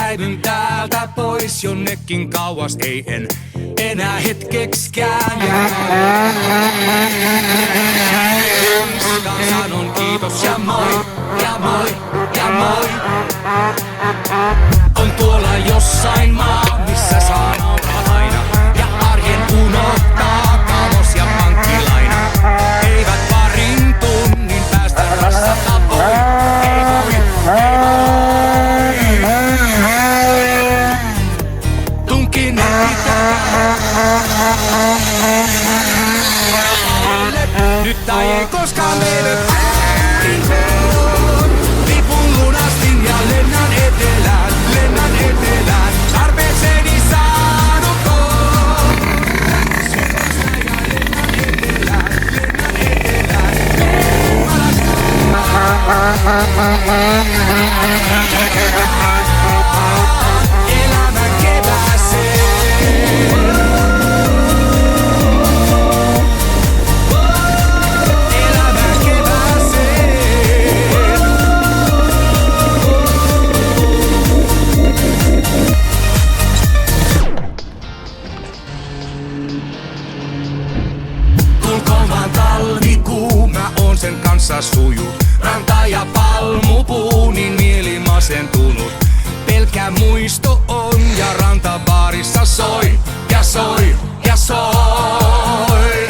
häivyn täältä pois jonnekin kauas, ei en enää hetkekskään jää. Sanon kiitos ja moi, ja moi, ja moi. On tuolla jossain maa, missä saa nauraa aina, ja arjen unohtaa kaamos ja pankkilaina. Eivät parin tunnin päästä rassata voi, ei voi, ei voi. Tunkin pitää, nyt tai ei koskaan meille. Lipun lunastin ja lennän etelään, lennän etelään. Tarpeekseni saanut on. Lennän etelään, lennän etelään. Elämän kevääseen. Tulkoon vaan talvikuu, mä oon sen kanssa sujut. Ranta ja palmupuu, niin mieli masentunut. Pelkkä muisto on ja rantabaarissa soi ja soi ja soi.